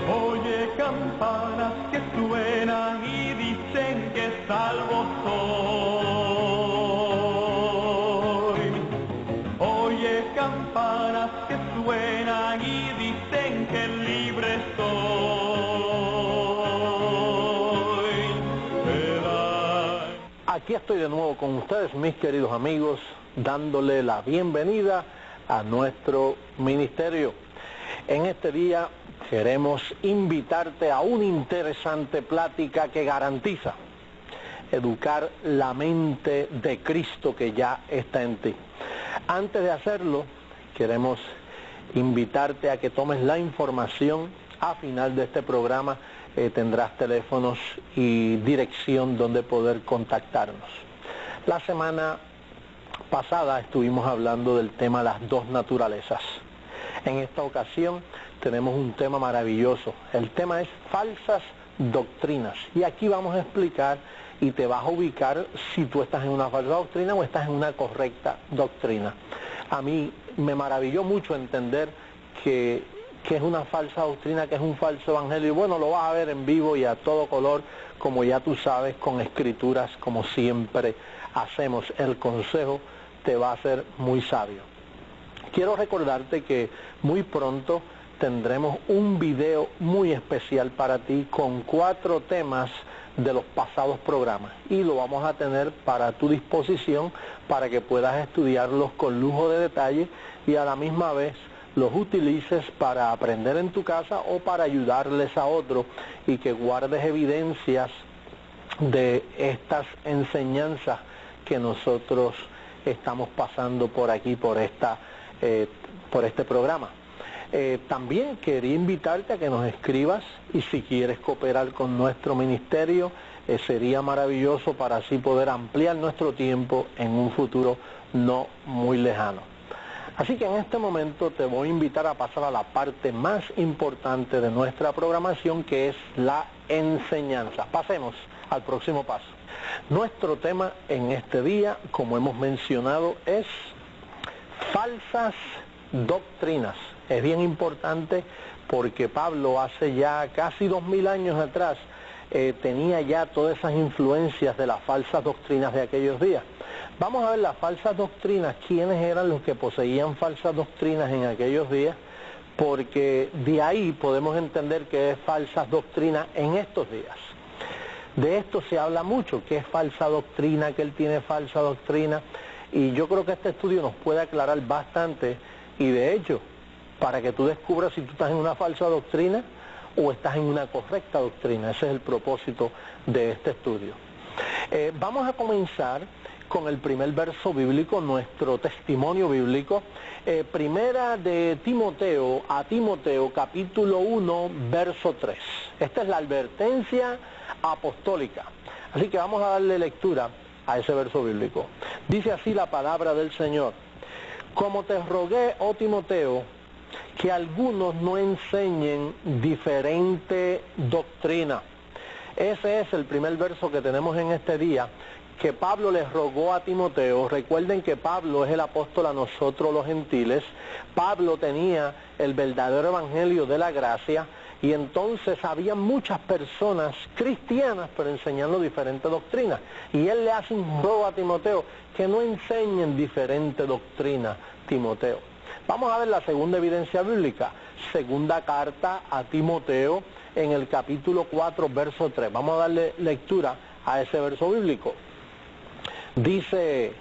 Oye campanas que suenan y dicen que salvo soy. Oye campanas que suenan y dicen que libre estoy. Aquí estoy de nuevo con ustedes, mis queridos amigos, dándole la bienvenida a nuestro ministerio. En este día queremos invitarte a una interesante plática que garantiza educar la mente de Cristo que ya está en ti. Antes de hacerlo, queremos invitarte a que tomes la información. A final de este programa tendrás teléfonos y dirección donde poder contactarnos. La semana pasada estuvimos hablando del tema las dos naturalezas. En esta ocasión tenemos un tema maravilloso. El tema es falsas doctrinas. Y aquí vamos a explicar y te vas a ubicar si tú estás en una falsa doctrina o estás en una correcta doctrina. A mí me maravilló mucho entender que es una falsa doctrina, que es un falso evangelio. Y bueno, lo vas a ver en vivo y a todo color, como ya tú sabes, con escrituras, como siempre hacemos. El consejo te va a hacer muy sabio. Quiero recordarte que muy pronto tendremos un video muy especial para ti con 4 temas de los pasados programas y lo vamos a tener para tu disposición para que puedas estudiarlos con lujo de detalle y a la misma vez los utilices para aprender en tu casa o para ayudarles a otros y que guardes evidencias de estas enseñanzas que nosotros estamos pasando por aquí, por este programa. También quería invitarte a que nos escribas y si quieres cooperar con nuestro ministerio, sería maravilloso para así poder ampliar nuestro tiempo en un futuro no muy lejano. Así que en este momento te voy a invitar a pasar a la parte más importante de nuestra programación, que es la enseñanza. Pasemos al próximo paso. Nuestro tema en este día, como hemos mencionado, es falsas doctrinas. Es bien importante porque Pablo hace ya casi 2000 años atrás tenía ya todas esas influencias de las falsas doctrinas de aquellos días. Vamos a ver las falsas doctrinas, quiénes eran los que poseían falsas doctrinas en aquellos días, porque de ahí podemos entender que es falsas doctrinas en estos días. De esto se habla mucho, que es falsa doctrina, que él tiene falsa doctrina, y yo creo que este estudio nos puede aclarar bastante, y de hecho, para que tú descubras si tú estás en una falsa doctrina o estás en una correcta doctrina. Ese es el propósito de este estudio. Vamos a comenzar con el primer verso bíblico, nuestro testimonio bíblico. Primera de Timoteo a Timoteo, capítulo 1, verso 3. Esta es la advertencia apostólica. Así que vamos a darle lectura a ese verso bíblico. Dice así la palabra del Señor. Como te rogué, oh Timoteo, que algunos no enseñen diferente doctrina. Ese es el primer verso que tenemos en este día, que Pablo les rogó a Timoteo. Recuerden que Pablo es el apóstol a nosotros los gentiles. Pablo tenía el verdadero evangelio de la gracia y entonces había muchas personas cristianas pero enseñando diferentes doctrinas. Y él le hace un rogo a Timoteo, que no enseñen diferente doctrina, Timoteo. Vamos a ver la segunda evidencia bíblica, segunda carta a Timoteo en el capítulo 4, verso 3. Vamos a darle lectura a ese verso bíblico. Dice,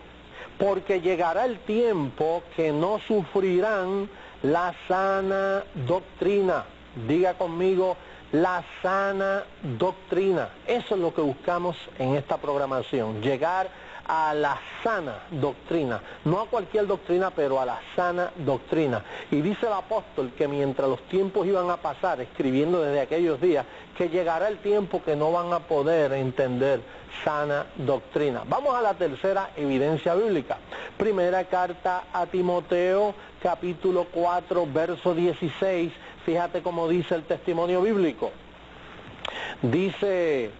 porque llegará el tiempo que no sufrirán la sana doctrina. Diga conmigo, la sana doctrina. Eso es lo que buscamos en esta programación, llegar a la sana doctrina, no a cualquier doctrina, pero a la sana doctrina. Y dice el apóstol que mientras los tiempos iban a pasar, escribiendo desde aquellos días, que llegará el tiempo que no van a poder entender sana doctrina. Vamos a la tercera evidencia bíblica. Primera carta a Timoteo, capítulo 4, verso 16. Fíjate cómo dice el testimonio bíblico. Dice,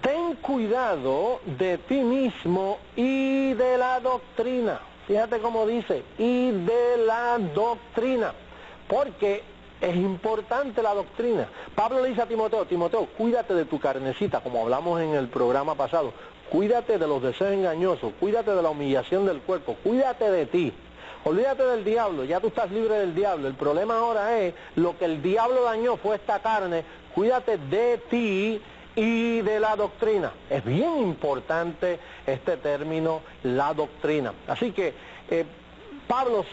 ten cuidado de ti mismo y de la doctrina. Fíjate cómo dice, y de la doctrina. porque es importante la doctrina. Pablo le dice a Timoteo, Timoteo, cuídate de tu carnecita, como hablamos en el programa pasado, cuídate de los deseos engañosos, cuídate de la humillación del cuerpo, cuídate de ti. Olvídate del diablo, ya tú estás libre del diablo. El problema ahora es, lo que el diablo dañó fue esta carne, cuídate de ti y de la doctrina. Es bien importante este término, la doctrina. Así que Pablo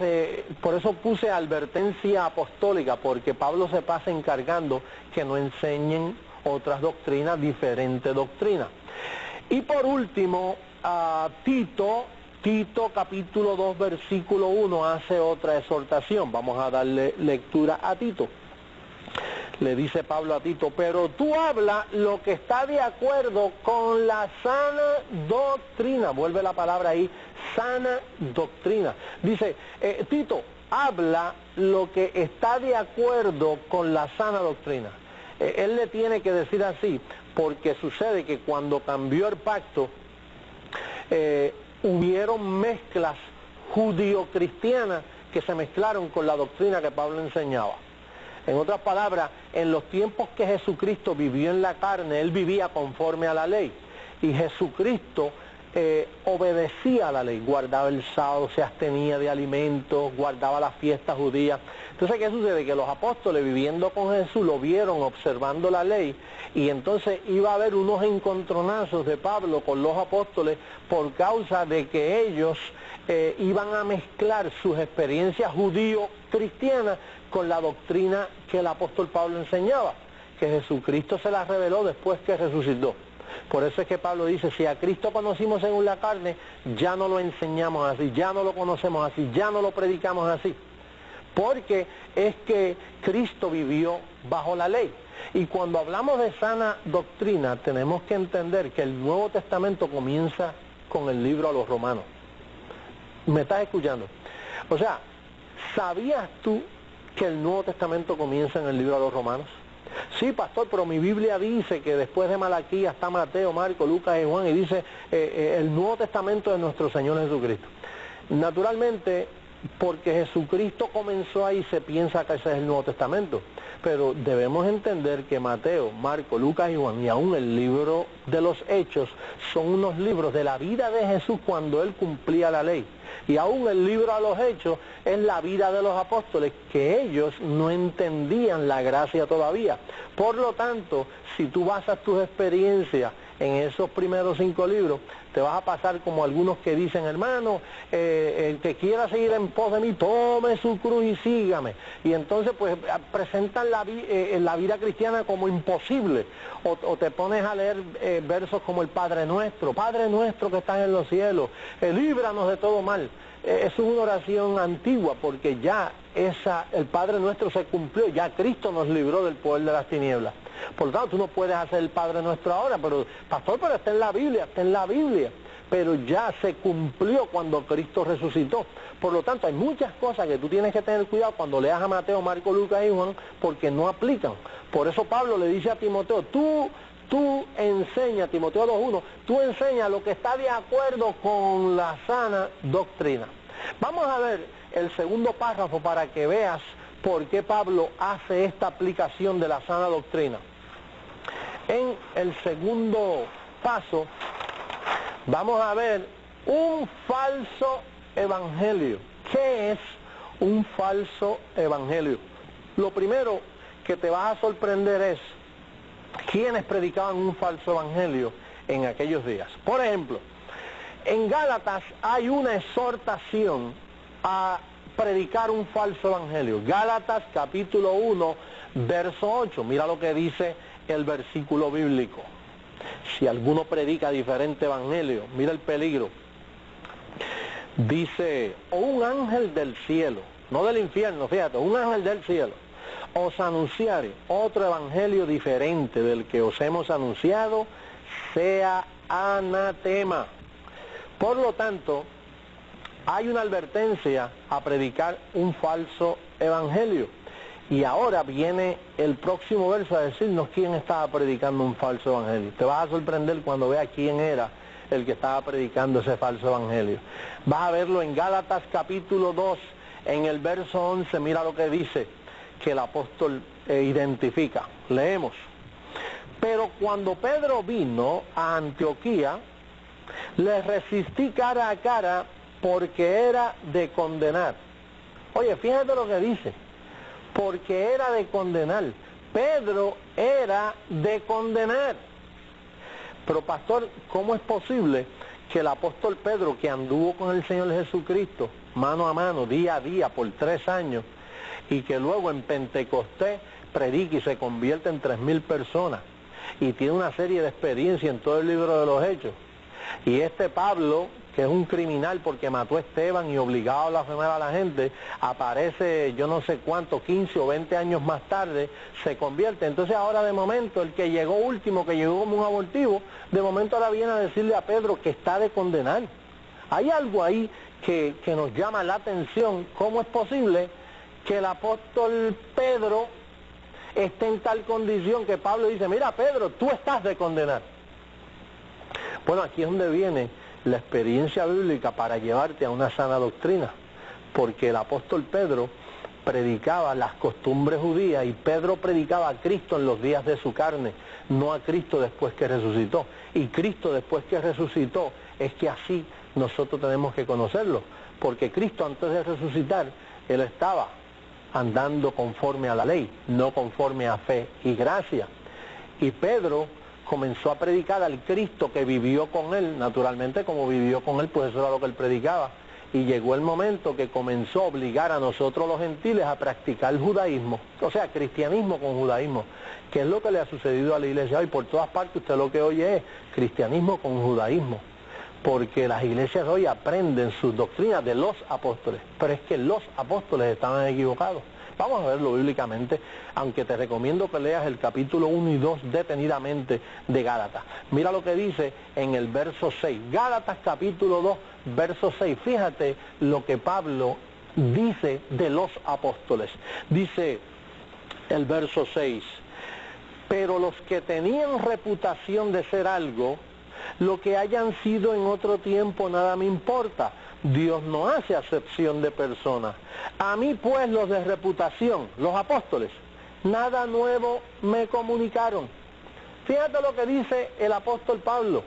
por eso puse advertencia apostólica, porque Pablo se pasa encargando que no enseñen otras doctrinas, diferentes doctrinas. Y por último, Tito capítulo 2 versículo 1 hace otra exhortación. Vamos a darle lectura a Tito. Le dice Pablo a Tito, pero tú habla lo que está de acuerdo con la sana doctrina. Vuelve la palabra ahí, sana doctrina. Dice, Tito, habla lo que está de acuerdo con la sana doctrina. Él le tiene que decir así, porque sucede que cuando cambió el pacto, hubieron mezclas judío-cristianas que se mezclaron con la doctrina que Pablo enseñaba. En otras palabras, en los tiempos que Jesucristo vivió en la carne, Él vivía conforme a la ley. Y Jesucristo obedecía a la ley, guardaba el sábado, se abstenía de alimentos, guardaba las fiestas judías. Entonces, ¿qué sucede? Que los apóstoles viviendo con Jesús lo vieron observando la ley, y entonces iba a haber unos encontronazos de Pablo con los apóstoles por causa de que ellos iban a mezclar sus experiencias judío-cristianas con la doctrina que el apóstol Pablo enseñaba, que Jesucristo se la reveló después que resucitó. Por eso es que Pablo dice, si a Cristo conocimos según la carne, ya no lo enseñamos así, ya no lo conocemos así, ya no lo predicamos así. Porque es que Cristo vivió bajo la ley. Y cuando hablamos de sana doctrina, tenemos que entender que el Nuevo Testamento comienza con el libro a los Romanos. ¿Me estás escuchando? O sea, ¿sabías tú que el Nuevo Testamento comienza en el libro a los Romanos? Sí, pastor, pero mi Biblia dice que después de Malaquías está Mateo, Marco, Lucas y Juan, y dice el Nuevo Testamento de nuestro Señor Jesucristo. Naturalmente, porque Jesucristo comenzó ahí, se piensa que ese es el Nuevo Testamento, pero debemos entender que Mateo, Marco, Lucas y Juan, y aún el libro de los Hechos, son unos libros de la vida de Jesús cuando Él cumplía la ley. Y aún el libro a los Hechos es la vida de los apóstoles, que ellos no entendían la gracia todavía. Por lo tanto, si tú basas tus experiencias en esos primeros 5 libros, te vas a pasar como algunos que dicen, hermano, el que quiera seguir en pos de mí, tome su cruz y sígame. Y entonces pues presentan la vida cristiana como imposible. O te pones a leer versos como el Padre Nuestro que estás en los cielos, líbranos de todo mal. Es una oración antigua, porque ya el Padre Nuestro se cumplió, ya Cristo nos libró del poder de las tinieblas. Por lo tanto, tú no puedes hacer el Padre Nuestro ahora, pero pastor, pero está en la Biblia, pero ya se cumplió cuando Cristo resucitó. Por lo tanto, hay muchas cosas que tú tienes que tener cuidado cuando leas a Mateo, Marco, Lucas y Juan, porque no aplican. Por eso Pablo le dice a Timoteo, tú enseña, Timoteo 2:1, tú enseña lo que está de acuerdo con la sana doctrina. Vamos a ver el segundo párrafo para que veas por qué Pablo hace esta aplicación de la sana doctrina. En el segundo paso, vamos a ver un falso evangelio. ¿Qué es un falso evangelio? Lo primero que te vas a sorprender es quiénes predicaban un falso evangelio en aquellos días. Por ejemplo, en Gálatas hay una exhortación a predicar un falso evangelio. Gálatas capítulo 1, verso 8. Mira lo que dice el versículo bíblico. Si alguno predica diferente evangelio, mira el peligro. Dice, o un ángel del cielo, no del infierno, fíjate, un ángel del cielo, os anunciare otro evangelio diferente del que os hemos anunciado, sea anatema. Por lo tanto, hay una advertencia a predicar un falso evangelio. Y ahora viene el próximo verso a decirnos quién estaba predicando un falso evangelio. Te vas a sorprender cuando veas quién era el que estaba predicando ese falso evangelio. Vas a verlo en Gálatas capítulo 2, en el verso 11, mira lo que dice. que el apóstol identifica. Leemos. Pero cuando Pedro vino a Antioquía, le resistí cara a cara porque era de condenar. Oye, fíjate lo que dice. Porque era de condenar. Pedro era de condenar. Pero pastor, ¿cómo es posible que el apóstol Pedro, que anduvo con el Señor Jesucristo mano a mano, día a día, por 3 años, y que luego en Pentecostés predica y se convierte en 3,000 personas, y tiene una serie de experiencias en todo el libro de los Hechos, y este Pablo, que es un criminal porque mató a Esteban y obligaba a blasfemar a la gente, aparece yo no sé cuánto, 15 o 20 años más tarde, se convierte? Entonces ahora de momento, el que llegó último, que llegó como un abortivo, de momento ahora viene a decirle a Pedro que está de condenar. Hay algo ahí que nos llama la atención. ¿Cómo es posible que el apóstol Pedro esté en tal condición que Pablo dice, mira Pedro, tú estás de condenar? Bueno, aquí es donde viene la experiencia bíblica para llevarte a una sana doctrina, porque el apóstol Pedro predicaba las costumbres judías, y Pedro predicaba a Cristo en los días de su carne, no a Cristo después que resucitó. Y Cristo después que resucitó, es que así nosotros tenemos que conocerlo, porque Cristo antes de resucitar, Él estaba andando conforme a la ley, no conforme a fe y gracia. Y Pedro comenzó a predicar al Cristo que vivió con él, naturalmente como vivió con él, pues eso era lo que él predicaba. Y llegó el momento que comenzó a obligar a nosotros los gentiles a practicar judaísmo, o sea, cristianismo con judaísmo, que es lo que le ha sucedido a la iglesia hoy. Por todas partes usted lo que oye es cristianismo con judaísmo, porque las iglesias hoy aprenden sus doctrinas de los apóstoles, pero es que los apóstoles estaban equivocados. Vamos a verlo bíblicamente, aunque te recomiendo que leas el capítulo 1 y 2 detenidamente de Gálatas. Mira lo que dice en el verso 6, Gálatas capítulo 2, verso 6. Fíjate lo que Pablo dice de los apóstoles. Dice el verso 6, pero los que tenían reputación de ser algo, lo que hayan sido en otro tiempo, nada me importa. Dios no hace acepción de personas. A mí pues los de reputación, los apóstoles, nada nuevo me comunicaron. Fíjate lo que dice el apóstol Pablo.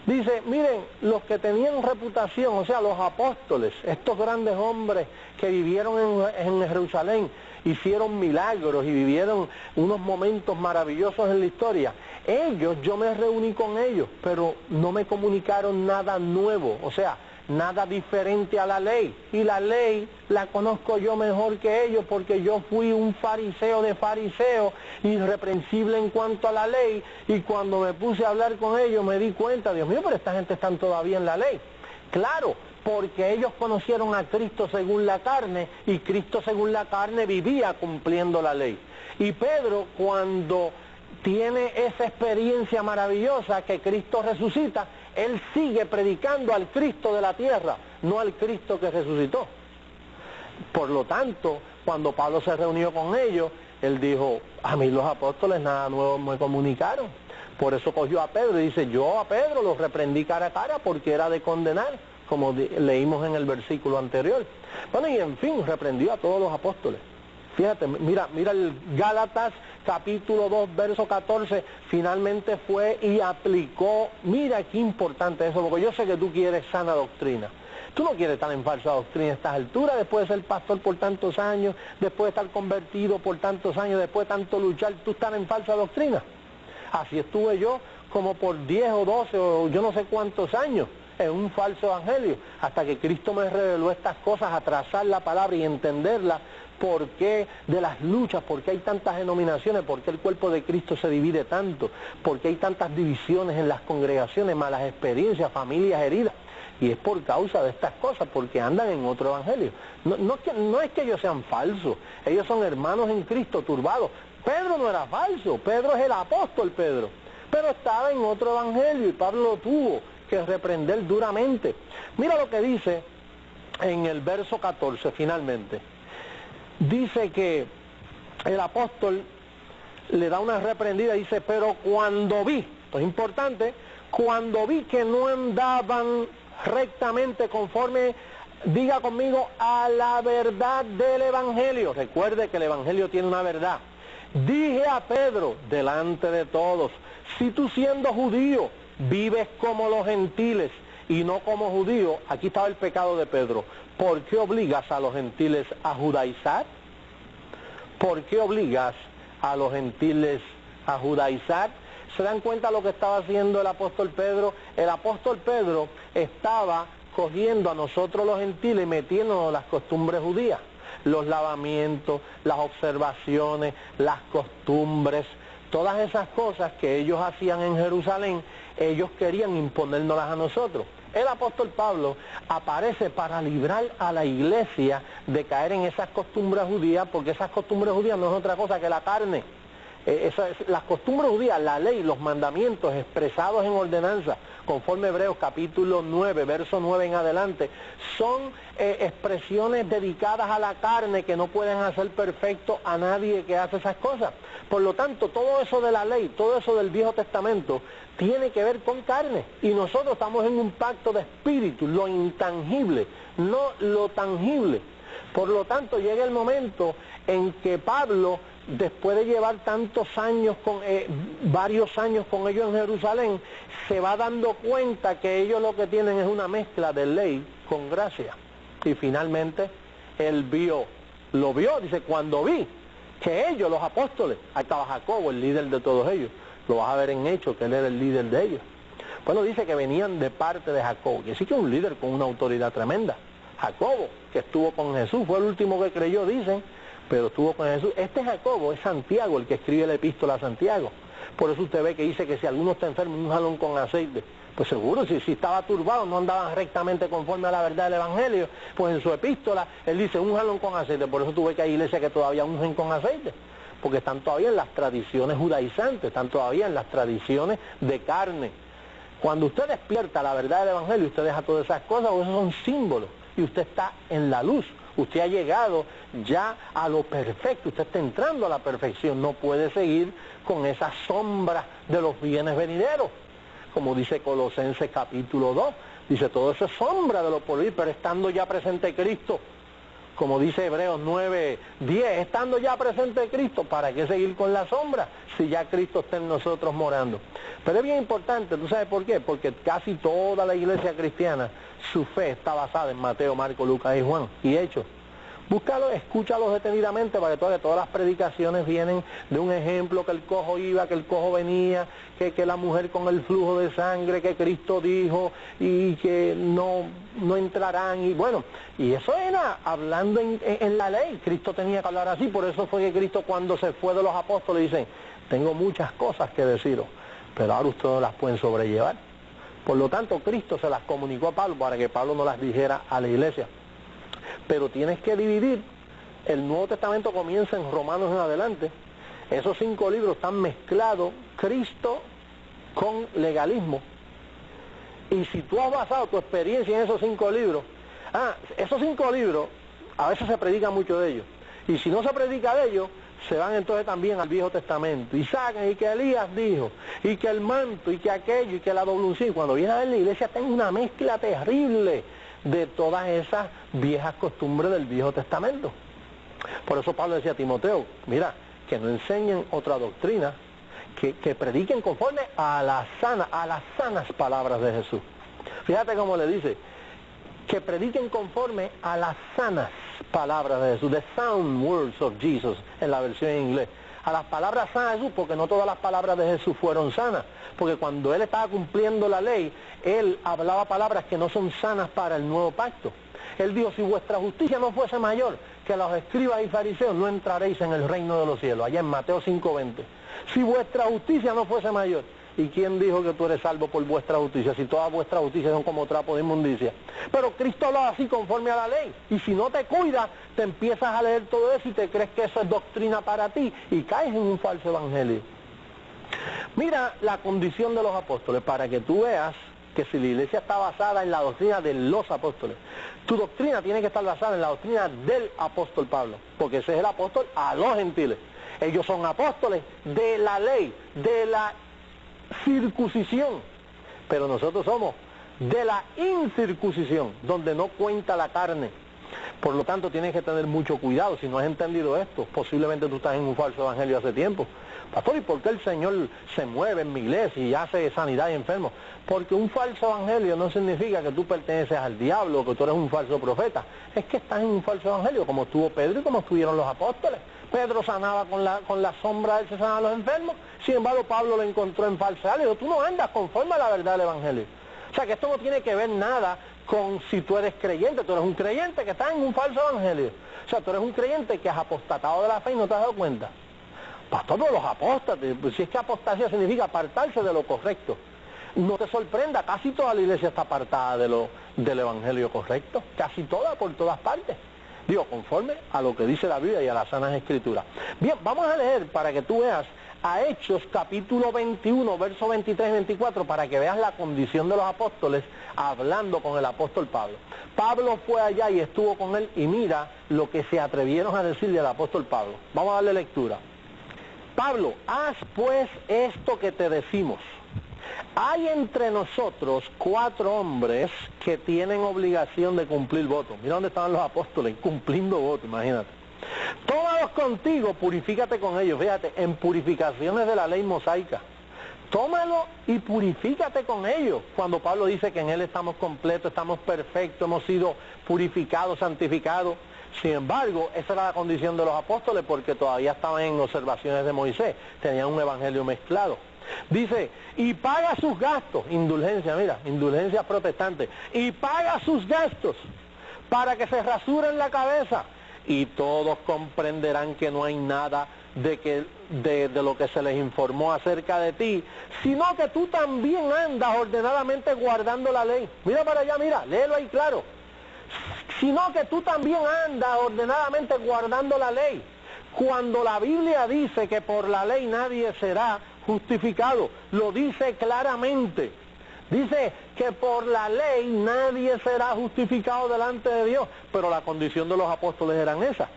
Dice, miren, los que tenían reputación, o sea, los apóstoles, estos grandes hombres que vivieron en Jerusalén, hicieron milagros y vivieron unos momentos maravillosos en la historia. Ellos, yo me reuní con ellos, pero no me comunicaron nada nuevo, o sea, nada diferente a la ley. Y la ley la conozco yo mejor que ellos, porque yo fui un fariseo de fariseos, irreprensible en cuanto a la ley, y cuando me puse a hablar con ellos me di cuenta, Dios mío, pero esta gente está todavía en la ley. Claro, porque ellos conocieron a Cristo según la carne, y Cristo según la carne vivía cumpliendo la ley. Y Pedro, cuando tiene esa experiencia maravillosa que Cristo resucita, él sigue predicando al Cristo de la tierra, no al Cristo que resucitó. Por lo tanto, cuando Pablo se reunió con ellos, él dijo, a mí los apóstoles nada nuevo me comunicaron. Por eso cogió a Pedro y dice, yo a Pedro lo reprendí cara a cara porque era de condenar, como leímos en el versículo anterior. Bueno, y en fin, reprendió a todos los apóstoles. Fíjate, mira el Gálatas capítulo 2, verso 14, finalmente fue y aplicó. Mira qué importante eso, porque yo sé que tú quieres sana doctrina. Tú no quieres estar en falsa doctrina a estas alturas, después de ser pastor por tantos años, después de estar convertido por tantos años, después de tanto luchar, tú estás en falsa doctrina. Así estuve yo como por 10 o 12 o yo no sé cuántos años en un falso evangelio, hasta que Cristo me reveló estas cosas, a trazar la palabra y entenderla. ¿Por qué de las luchas? ¿Por qué hay tantas denominaciones? ¿Por qué el cuerpo de Cristo se divide tanto? ¿Por qué hay tantas divisiones en las congregaciones, malas experiencias, familias heridas? Y es por causa de estas cosas, porque andan en otro evangelio. No es que ellos sean falsos, ellos son hermanos en Cristo, turbados. Pedro no era falso, Pedro es el apóstol Pedro, pero estaba en otro evangelio y Pablo lo tuvo que reprender duramente. Mira lo que dice en el verso 14 finalmente. Dice que el apóstol le da una reprendida, dice, pero cuando vi, esto es importante, cuando vi que no andaban rectamente conforme Diga conmigo, a la verdad del Evangelio. Recuerde que el Evangelio tiene una verdad. Dije a Pedro, delante de todos, si tú siendo judío vives como los gentiles y no como judío, aquí estaba el pecado de Pedro. ¿Por qué obligas a los gentiles a judaizar? ¿Por qué obligas a los gentiles a judaizar? ¿Se dan cuenta lo que estaba haciendo el apóstol Pedro? El apóstol Pedro estaba cogiendo a nosotros los gentiles y metiéndonos las costumbres judías, los lavamientos, las observaciones, las costumbres, todas esas cosas que ellos hacían en Jerusalén, ellos querían imponérnoslas a nosotros. El apóstol Pablo aparece para librar a la iglesia de caer en esas costumbres judías, porque esas costumbres judías no es otra cosa que la carne. Las costumbres judías, la ley, los mandamientos expresados en ordenanza, conforme Hebreos capítulo 9, verso 9 en adelante, son expresiones dedicadas a la carne que no pueden hacer perfecto a nadie que hace esas cosas. Por lo tanto, todo eso de la ley, todo eso del Viejo Testamento, tiene que ver con carne. Y nosotros estamos en un pacto de espíritu, lo intangible, no lo tangible. Por lo tanto, llega el momento en que Pablo, después de llevar tantos años, varios años con ellos en Jerusalén, se va dando cuenta que ellos lo que tienen es una mezcla de ley con gracia. Y finalmente, él lo vio, dice, cuando vi que ellos, los apóstoles, ahí estaba Jacobo, el líder de todos ellos, lo vas a ver en Hechos, que él era el líder de ellos. Bueno, dice que venían de parte de Jacobo, que sí que es un líder con una autoridad tremenda. Jacobo, que estuvo con Jesús, fue el último que creyó, dicen, pero estuvo con Jesús. Este Jacobo es Santiago, el que escribe la epístola a Santiago. Por eso usted ve que dice que si alguno está enfermo, un jalón con aceite. Pues seguro, si estaba turbado, no andaban rectamente conforme a la verdad del Evangelio, pues en su epístola, él dice un jalón con aceite. Por eso tú ves que hay iglesias que todavía ungen con aceite, porque están todavía en las tradiciones judaizantes, están todavía en las tradiciones de carne. Cuando usted despierta la verdad del Evangelio, usted deja todas esas cosas, porque esos son símbolos, y usted está en la luz. Usted ha llegado ya a lo perfecto, usted está entrando a la perfección, no puede seguir con esa sombra de los bienes venideros. Como dice Colosenses capítulo 2, dice todo eso es sombra de lo por venir, pero estando ya presente Cristo, como dice Hebreos 9, 10, estando ya presente Cristo, ¿para qué seguir con la sombra si ya Cristo está en nosotros morando? Pero es bien importante, ¿tú sabes por qué? Porque casi toda la iglesia cristiana, su fe está basada en Mateo, Marcos, Lucas y Juan, y Hechos. Búscalo, escúchalos detenidamente para que todas las predicaciones vienen de un ejemplo, que el cojo iba, que el cojo venía, que la mujer con el flujo de sangre, que Cristo dijo y que no entrarán, y bueno, y eso era hablando en la ley. Cristo tenía que hablar así, por eso fue que Cristo cuando se fue de los apóstoles dice, tengo muchas cosas que deciros, pero ahora ustedes no las pueden sobrellevar. Por lo tanto, Cristo se las comunicó a Pablo para que Pablo no las dijera a la iglesia. Pero tienes que dividir, el Nuevo Testamento comienza en Romanos en adelante, esos 5 libros están mezclados, Cristo con legalismo, y si tú has basado tu experiencia en esos 5 libros, esos 5 libros, a veces se predica mucho de ellos, y si no se predica de ellos, se van entonces también al Viejo Testamento, y sacan, y que Elías dijo, y que el manto, y que aquello, y que la doble. Cuando viene a ver la iglesia, tiene una mezcla terrible de todas esas viejas costumbres del Viejo Testamento. Por eso Pablo decía a Timoteo, mira, que no enseñen otra doctrina, que prediquen conforme a las sanas palabras de Jesús. Fíjate cómo le dice, que prediquen conforme a las sanas palabras de Jesús, the sound words of Jesus, en la versión en inglés. A las palabras sanas de Jesús, porque no todas las palabras de Jesús fueron sanas, porque cuando él estaba cumpliendo la ley, él hablaba palabras que no son sanas para el nuevo pacto. Él dijo, si vuestra justicia no fuese mayor que los escribas y fariseos, no entraréis en el reino de los cielos, allá en Mateo 5:20. Si vuestra justicia no fuese mayor, ¿y quién dijo que tú eres salvo por vuestra justicia? Si todas vuestras justicias son como trapo de inmundicia. Pero Cristo habla así conforme a la ley. Y si no te cuidas, te empiezas a leer todo eso y te crees que eso es doctrina para ti y caes en un falso evangelio. Mira la condición de los apóstoles para que tú veas que si la iglesia está basada en la doctrina de los apóstoles, tu doctrina tiene que estar basada en la doctrina del apóstol Pablo, porque ese es el apóstol a los gentiles. Ellos son apóstoles de la ley, de la circuncisión, pero nosotros somos de la incircuncisión, donde no cuenta la carne. Por lo tanto, tienes que tener mucho cuidado. Si no has entendido esto, posiblemente tú estás en un falso evangelio hace tiempo. Pastor, ¿y por qué el Señor se mueve en mi iglesia y hace sanidad y enfermos? Porque un falso evangelio no significa que tú perteneces al diablo o que tú eres un falso profeta. Es que estás en un falso evangelio, como estuvo Pedro y como estuvieron los apóstoles. Pedro sanaba con la sombra, él se sanaba a los enfermos. Sin embargo, Pablo lo encontró en falsedad. Le dijo, tú no andas conforme a la verdad del evangelio. O sea, que esto no tiene que ver nada con si tú eres creyente. Tú eres un creyente que está en un falso evangelio. O sea, tú eres un creyente que has apostatado de la fe y no te has dado cuenta. Pastor, pero los apóstatas, pues si es que apostasía significa apartarse de lo correcto. No te sorprenda, casi toda la iglesia está apartada del evangelio correcto. Casi toda, por todas partes. Digo, conforme a lo que dice la Biblia y a las sanas escrituras. Bien, vamos a leer para que tú veas a Hechos capítulo 21, versos 23 y 24, para que veas la condición de los apóstoles hablando con el apóstol Pablo. Pablo fue allá y estuvo con él y mira lo que se atrevieron a decirle al apóstol Pablo. Vamos a darle lectura. Pablo, haz pues esto que te decimos. Hay entre nosotros 4 hombres que tienen obligación de cumplir votos. Mira dónde estaban los apóstoles, cumpliendo votos, imagínate. Tómalos contigo, purifícate con ellos. Fíjate, en purificaciones de la ley mosaica. Tómalo y purifícate con ellos. Cuando Pablo dice que en él estamos completos, estamos perfectos, hemos sido purificados, santificados. Sin embargo, esa era la condición de los apóstoles porque todavía estaban en observaciones de Moisés. Tenían un evangelio mezclado. Dice, y paga sus gastos, indulgencia, mira, indulgencia protestante, y paga sus gastos para que se rasuren la cabeza y todos comprenderán que no hay nada de lo que se les informó acerca de ti, sino que tú también andas ordenadamente guardando la ley. Mira para allá, mira, léelo ahí claro. Sino que tú también andas ordenadamente guardando la ley. Cuando la Biblia dice que por la ley nadie será justificado, lo dice claramente. Dice que por la ley nadie será justificado delante de Dios, pero la condición de los apóstoles eran esa.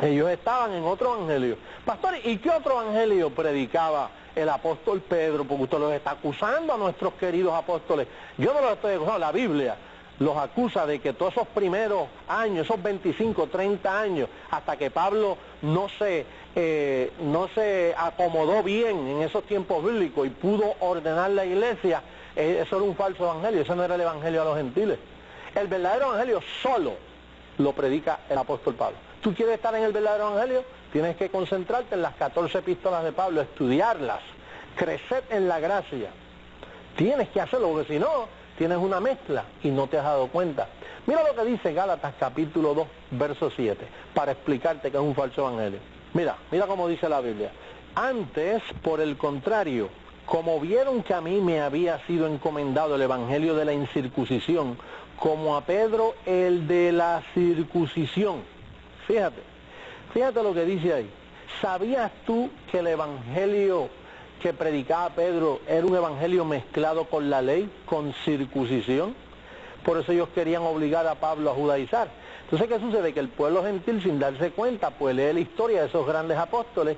Ellos estaban en otro evangelio. Pastor, ¿y qué otro evangelio predicaba el apóstol Pedro? Porque usted los está acusando a nuestros queridos apóstoles. Yo no los estoy acusando, la Biblia los acusa de que todos esos primeros años, esos 25, 30 años, hasta que Pablo no se acomodó bien en esos tiempos bíblicos y pudo ordenar la iglesia, eso era un falso evangelio, eso no era el evangelio a los gentiles. El verdadero evangelio solo lo predica el apóstol Pablo. ¿Tú quieres estar en el verdadero evangelio? Tienes que concentrarte en las 14 epístolas de Pablo, estudiarlas, crecer en la gracia. Tienes que hacerlo, porque si no, tienes una mezcla y no te has dado cuenta. Mira lo que dice Gálatas capítulo 2, verso 7, para explicarte que es un falso evangelio. Mira cómo dice la Biblia. Antes, por el contrario, como vieron que a mí me había sido encomendado el evangelio de la incircuncisión, como a Pedro el de la circuncisión. Fíjate lo que dice ahí. ¿Sabías tú que el evangelio que predicaba Pedro era un evangelio mezclado con la ley, con circuncisión? Por eso ellos querían obligar a Pablo a judaizar. Entonces, ¿qué sucede? Que el pueblo gentil, sin darse cuenta, pues lee la historia de esos grandes apóstoles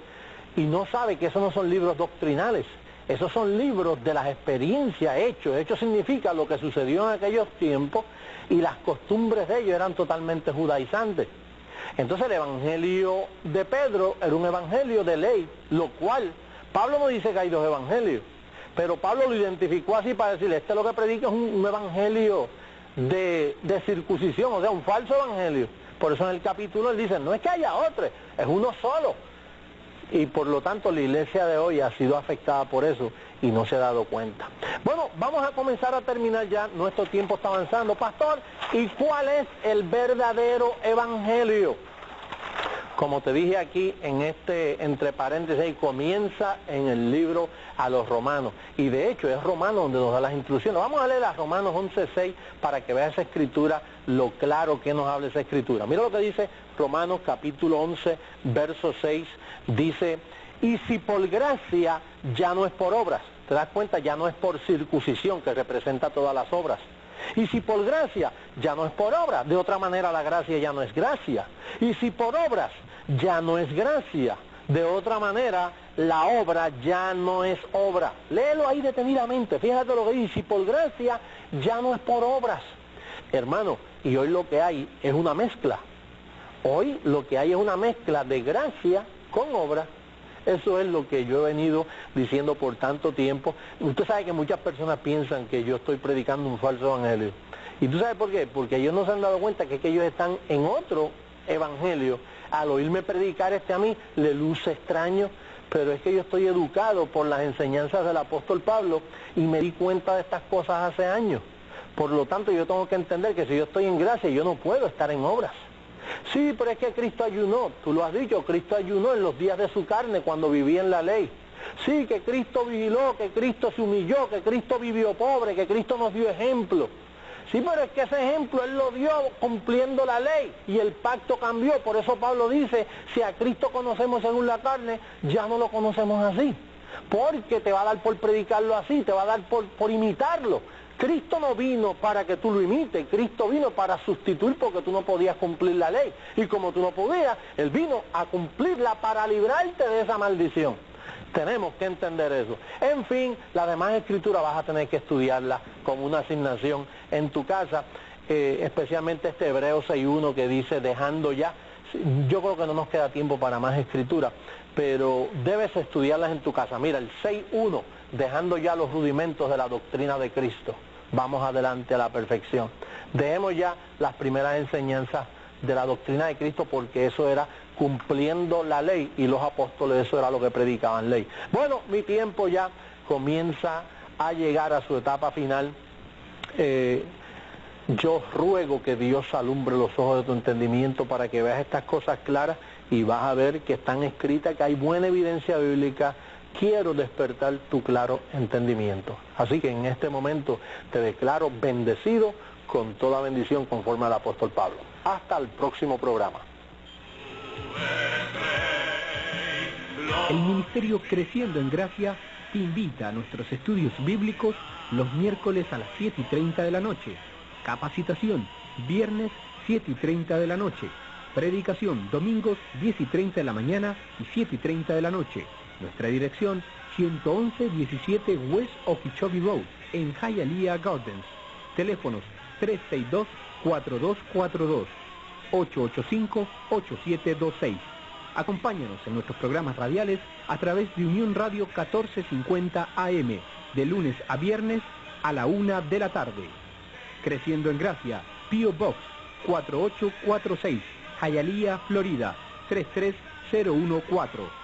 y no sabe que esos no son libros doctrinales. Esos son libros de las experiencias, hechos. Hecho significa lo que sucedió en aquellos tiempos y las costumbres de ellos eran totalmente judaizantes. Entonces el evangelio de Pedro era un evangelio de ley, lo cual Pablo no dice que hay 2 evangelios, pero Pablo lo identificó así para decirle, este lo que predica es un evangelio de circuncisión, o sea, un falso evangelio. Por eso en el capítulo él dice, no es que haya otro, es uno solo. Y por lo tanto la iglesia de hoy ha sido afectada por eso y no se ha dado cuenta. Bueno, vamos a comenzar a terminar ya, nuestro tiempo está avanzando. Pastor, ¿y cuál es el verdadero evangelio? Como te dije aquí, en entre paréntesis, comienza en el libro a los Romanos. Y de hecho es Romanos donde nos da las instrucciones. Vamos a leer a Romanos 11:6 para que veas esa escritura, lo claro que nos habla esa escritura. Mira lo que dice Romanos capítulo 11, verso 6. Dice, y si por gracia ya no es por obras. ¿Te das cuenta? Ya no es por circuncisión, que representa todas las obras. Y si por gracia, ya no es por obra. De otra manera la gracia ya no es gracia. Y si por obras, ya no es gracia. De otra manera, la obra ya no es obra. Léelo ahí detenidamente, fíjate lo que dice, si por gracia ya no es por obras. Hermano, y hoy lo que hay es una mezcla. Hoy lo que hay es una mezcla de gracia con obra. Eso es lo que yo he venido diciendo por tanto tiempo. Usted sabe que muchas personas piensan que yo estoy predicando un falso evangelio. ¿Y tú sabes por qué? Porque ellos no se han dado cuenta que ellos están en otro evangelio. Al oírme predicar a mí, le luce extraño, pero es que yo estoy educado por las enseñanzas del apóstol Pablo y me di cuenta de estas cosas hace años. Por lo tanto, yo tengo que entender que si yo estoy en gracia, yo no puedo estar en obras. Sí, pero es que Cristo ayunó, tú lo has dicho, Cristo ayunó en los días de su carne cuando vivía en la ley. Sí, que Cristo vigiló, que Cristo se humilló, que Cristo vivió pobre, que Cristo nos dio ejemplo. Sí, pero es que ese ejemplo Él lo dio cumpliendo la ley y el pacto cambió. Por eso Pablo dice, si a Cristo conocemos según la carne, ya no lo conocemos así. Porque te va a dar por predicarlo así, te va a dar por imitarlo. Cristo no vino para que tú lo imites, Cristo vino para sustituir porque tú no podías cumplir la ley. Y como tú no podías, Él vino a cumplirla para librarte de esa maldición. Tenemos que entender eso. En fin, la demás escritura vas a tener que estudiarla como una asignación en tu casa, especialmente este Hebreos 6.1 que dice dejando ya. Yo creo que no nos queda tiempo para más escritura, pero debes estudiarlas en tu casa. Mira, el 6.1, dejando ya los rudimentos de la doctrina de Cristo. Vamos adelante a la perfección. Dejemos ya las primeras enseñanzas de la doctrina de Cristo porque eso era cumpliendo la ley y los apóstoles eso era lo que predicaban ley. Bueno, mi tiempo ya comienza a llegar a su etapa final. Yo ruego que Dios alumbre los ojos de tu entendimiento para que veas estas cosas claras y vas a ver que están escritas, que hay buena evidencia bíblica. Quiero despertar tu claro entendimiento. Así que en este momento te declaro bendecido con toda bendición conforme al apóstol Pablo. Hasta el próximo programa. El Ministerio Creciendo en Gracia te invita a nuestros estudios bíblicos los miércoles a las 7:30 de la noche. Capacitación, viernes 7:30 de la noche. Predicación, domingos 10:30 de la mañana y 7:30 de la noche. Nuestra dirección, 111-17 West Okeechobee Road, en Hialeah Gardens. Teléfonos 362-4242, 885-8726. Acompáñanos en nuestros programas radiales a través de Unión Radio 1450 AM, de lunes a viernes a la 1 de la tarde. Creciendo en Gracia, P.O. Box 4846, Hialeah, Florida 33014.